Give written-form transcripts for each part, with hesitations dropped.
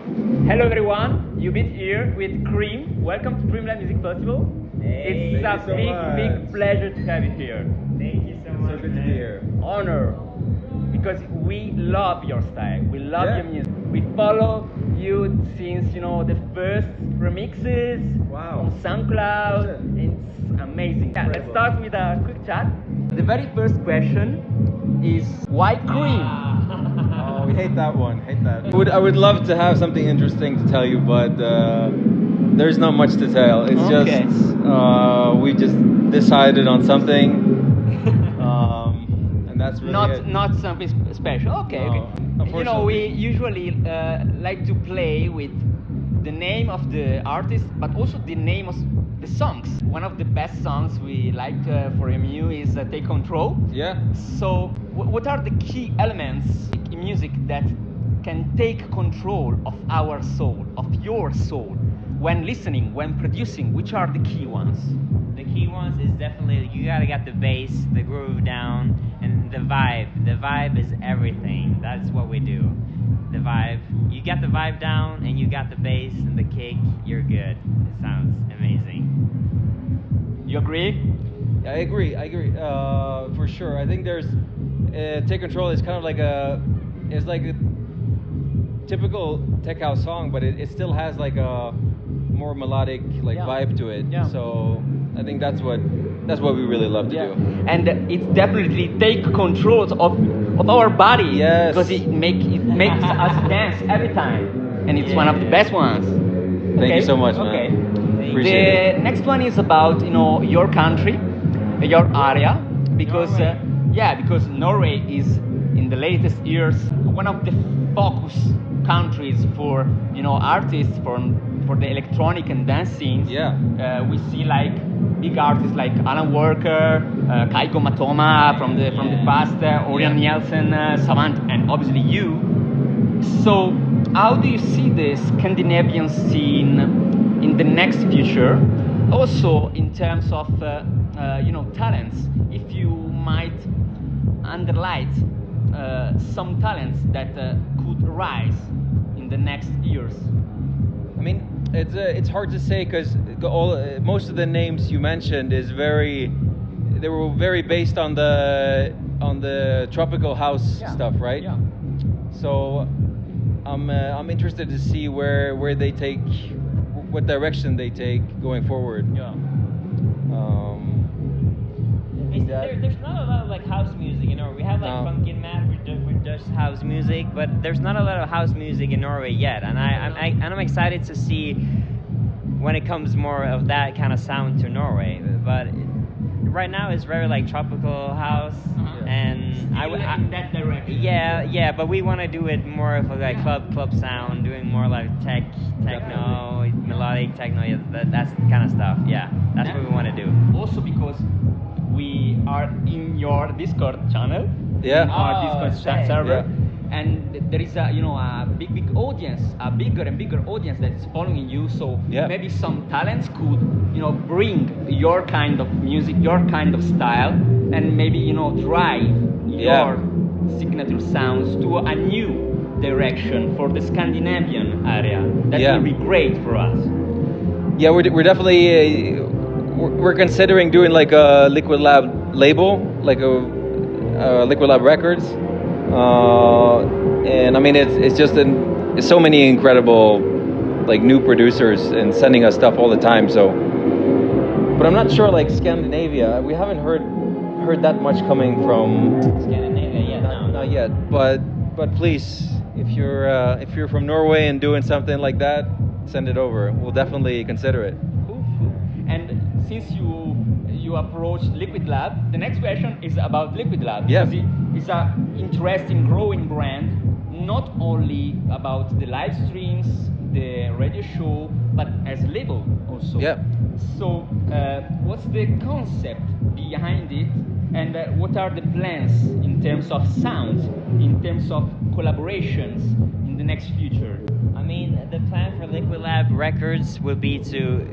Hello everyone, youBEAT here with KREAM. Welcome to Dreamland Music Festival. Hey, It's thank a you so big much. pleasure to have you here. Thank you so much. So good to be here. Honor, because we love your style, we love Yeah. your music. We follow you since the first remixes Wow. on SoundCloud. Shit. It's amazing. Yeah, let's Incredible. start with a quick chat. The very first question is why KREAM? Oh, we hate that one. Hate that. I would love to have something interesting to tell you, but there's not much to tell. It's Okay. just we just decided on something, and that's really it. Not something special. Okay, No, okay. unfortunately. We usually like to play with the name of the artist, but also the name of the songs. One of the best songs we like for MU is Take Control. Yeah. So, what are the key elements in music that can take control of our soul, of your soul, when listening, when producing? Which are the key ones? The key ones is definitely you gotta get the bass, the groove down, and the vibe. The vibe is everything. That's what we do. The vibe. You got the vibe down, and you got the bass and the kick. You're good. It sounds amazing. You agree? I agree. For sure. I think there's Take Control is kind of like a typical tech house song, but it still has like a more melodic Yeah. vibe to it. Yeah. So I think that's what we really love to do. And it definitely take control of our body. Yes. Because it makes us dance every time, and it's one of the best ones. Thank you so much, man. Okay. Appreciate The next one is about your country, your area, because Norway. because Norway is in the latest years one of the focus countries for artists for the electronic and dance scenes. Yeah. We see like big artists like Alan Walker, Kaiko Matoma from the past, Orion Nielsen, Savant, and obviously you. So, how do you see the Scandinavian scene in the next future? Also, in terms of talents, if you might underlight some talents that could rise in the next years. I mean, it's hard to say because most of the names you mentioned they were very based on the tropical house stuff, right? Yeah. So I'm interested to see where they take, what direction they take going forward. Yeah. There's not a lot of like house music in Norway. We have like No. Funkin' Mad, which does house music, but there's not a lot of house music in Norway yet. And I'm excited to see when it comes more of that kind of sound to Norway. But right now it's very like tropical house, and Still in that direction. yeah. But we want to do it more of a like club sound, doing more like techno, melodic techno. Yeah, that's the kind of stuff. Yeah, that's what we want to do. Also because we are in your Discord channel, Yeah. in our Oh, Discord sick. server, Yeah. and there is a big audience, a bigger and bigger audience that is following you. So Yeah. maybe some talents could bring your kind of music, your kind of style, and maybe drive your signature sounds to a new direction for the Scandinavian area. That Yeah. will be great for us. Yeah, we're definitely we're considering doing like a Liquid Lab label, like a Liquid Lab Records, and I mean it's just it's so many incredible like new producers and sending us stuff all the time. So, but I'm not sure like Scandinavia. We haven't heard that much coming from Scandinavia, yeah, no. not yet. But please, if you're from Norway and doing something like that, send it over. We'll definitely consider it. Cool. And since you approach Liquid Lab, the next question is about Liquid Lab. Yeah. Because it's an interesting, growing brand, not only about the live streams, the radio show, but as a label also. Yeah. So, what's the concept behind it, and what are the plans in terms of sound, in terms of collaborations in the next future? I mean, the plan for Liquid Lab Records would be to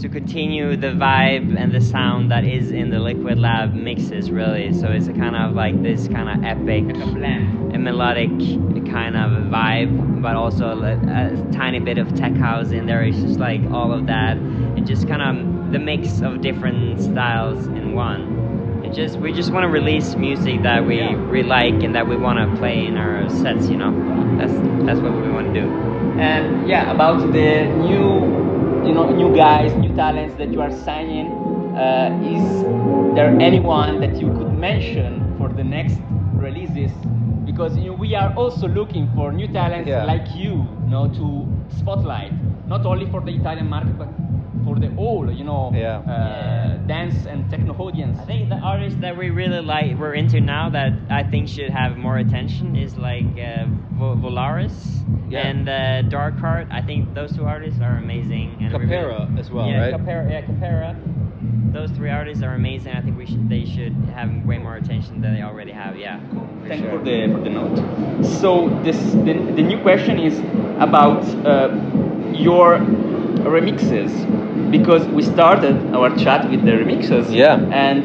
to continue the vibe and the sound that is in the Liquid Lab mixes, really. So it's a kind of like this kind of epic, Like a blend. a melodic kind of vibe, but also a tiny bit of tech house in there. It's just like all of that, and just kind of the mix of different styles in one. We just want to release music that we like and that we want to play in our sets. You know, that's what we want to do. And yeah, about the new guys, new talents that you are signing, is there anyone that you could mention for the next releases? Because we are also looking for new talents like you, to spotlight, not only for the Italian market, but for the whole, dance and techno audience. I think the artists that we really like, we're into now, that I think should have more attention is like Volaris and Dark Heart. I think those two artists are amazing. And Capera as well, right? Capera. Those three artists are amazing. I think they should have way more attention than they already have. Yeah. Thank you for the note. So the new question is about your remixes, because we started our chat with the remixes. Yeah. And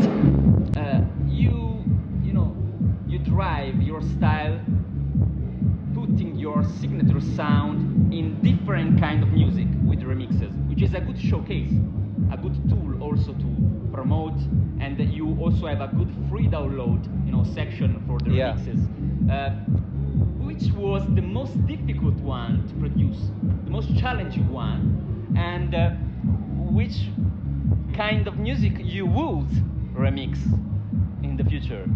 you drive your style, putting your signature sound in different kind of music with remixes, which is a good showcase, a good tool also to promote, and you also have a good free download section for the remixes. Which was the most difficult one to produce, the most challenging one, and which kind of music you would remix in the future?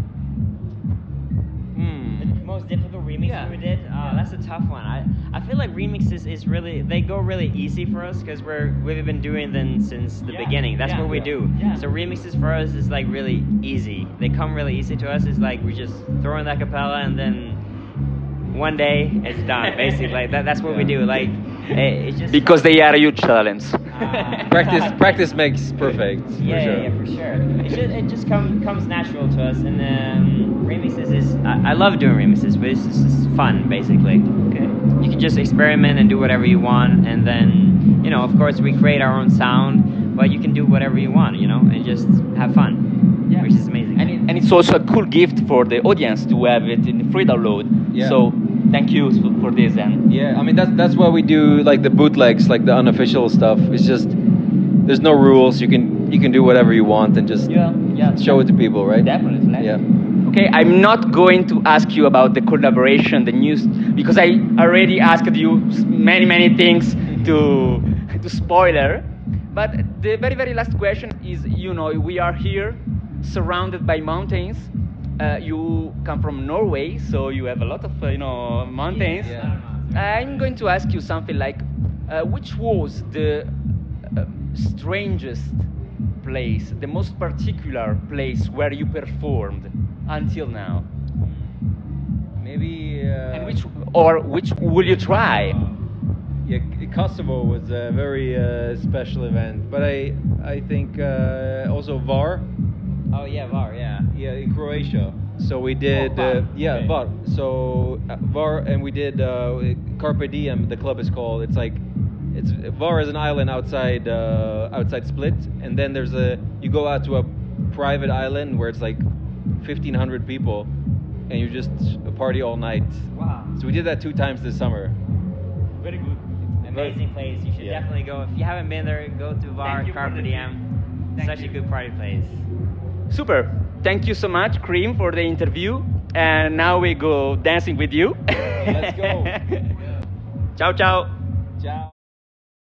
The most difficult remix we did? That's a tough one. I feel like remixes is really, they go really easy for us because we've been doing them since the beginning. That's what we do. So remixes for us is like really easy. They come really easy to us. It's like we just throw in the acapella and then one day it's done. Basically, like that's what we do. Like it's just because they are huge talents. Practice makes perfect. For sure. For sure. It just comes natural to us, and remixes is I love doing remixes, but it's just fun basically. Okay, you can just experiment and do whatever you want, and then of course we create our own sound, but you can do whatever you want, and just have fun, which is amazing. And it's also a cool gift for the audience to have it in free download. Yeah. So thank you for this. And I mean that's why we do like the bootlegs, like the unofficial stuff. It's just there's no rules. You can do whatever you want and just show it to people, right? Definitely. Yeah. Okay, I'm not going to ask you about the collaboration, the news, because I already asked you many things to spoiler. But the very, very last question is, we are here surrounded by mountains. You come from Norway, so you have a lot of, mountains. Yeah. I'm going to ask you something like, which was the strangest place, the most particular place where you performed until now? Maybe. And which will you try? Yeah, Kosovo was a very special event, but I think also VAR. Oh yeah, VAR, yeah. Yeah, in Croatia. So we did VAR. okay. VAR. So VAR, and we did Carpe Diem. The club is called. It's VAR is an island outside Split, and then you go out to a private island where it's like 1,500 people, and you just party all night. Wow. So we did that 2 times this summer. Very good. Amazing place. You should definitely go. If you haven't been there, go to VAR, Carpe Diem. Such a good party place. Super. Thank you so much, KREAM, for the interview. And now we go dancing with you. Let's go. Ciao, ciao. Ciao.